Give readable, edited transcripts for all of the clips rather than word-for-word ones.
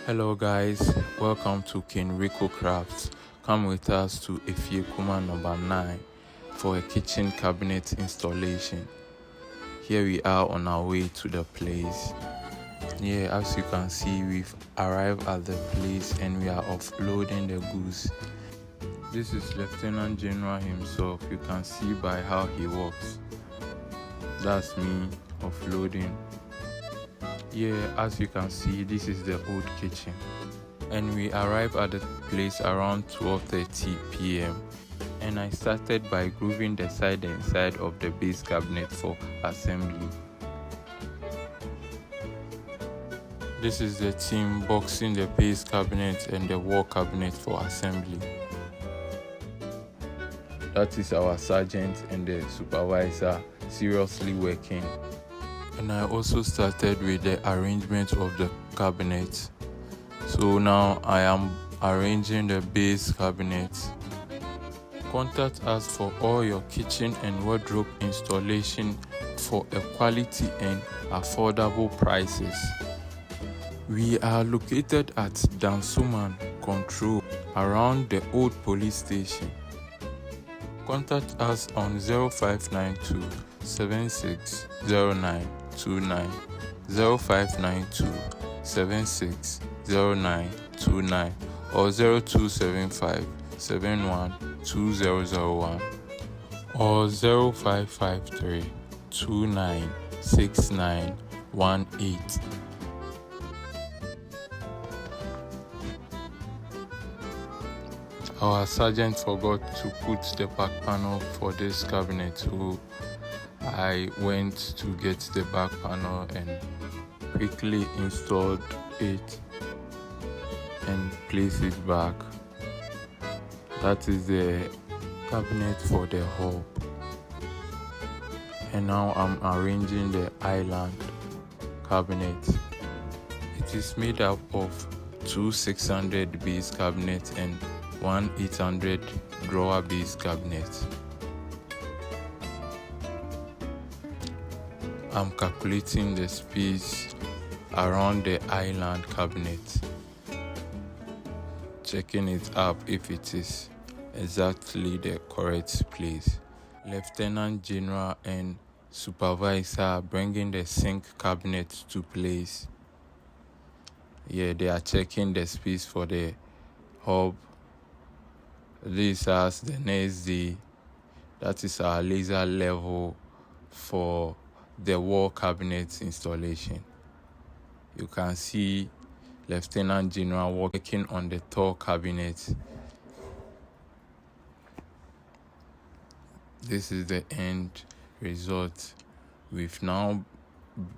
Hello guys, welcome to King Rico Crafts. Come with us to efie-kuma number 9 for a kitchen cabinet installation. Here we are on our way to the place. As you can see, we've arrived at the place and we are offloading the goods. This is Lieutenant General himself. You can see by how he walks. That's me offloading. As you can see, this is the old kitchen, and we arrived at the place around 12:30 p.m. and I started by grooving the side and side of the base cabinet for assembly. This is the team boxing the base cabinet and the wall cabinet for assembly. That is our sergeant and the supervisor seriously working. And I also started with the arrangement of the cabinet. So now I am arranging the base cabinet. Contact us for all your kitchen and wardrobe installation for a quality and affordable prices. We are located at Dansuman Control around the old police station. Contact us on 0592 760929, 0592 760929, or 0275 712001, or 0553 296918. Our sergeant forgot to put the back panel for this cabinet, so I went to get the back panel and quickly installed it and placed it back. That is the cabinet for the hub. And now I'm arranging the island cabinet. It is made up of two 600 base cabinets and one 800 drawer base cabinet. I'm calculating the space around the island cabinet, checking it up if it is exactly the correct place. Lieutenant General and supervisor are bringing the sink cabinet to place. They are checking the space for the hub. This as the next day. That is our laser level for the wall cabinet installation. You can see Lieutenant General working on the tall cabinet. This is the end result. We've now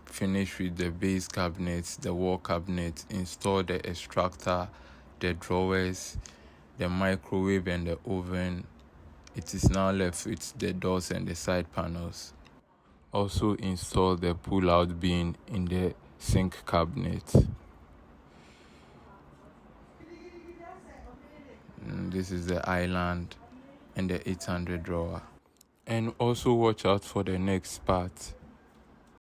finished with the base cabinets, the wall cabinet, installed the extractor, the drawers, the microwave and the oven. It is now left with the doors and the side panels. Also install the pull-out bin in the sink cabinet. This is the island and the 800 drawer. And also watch out for the next part.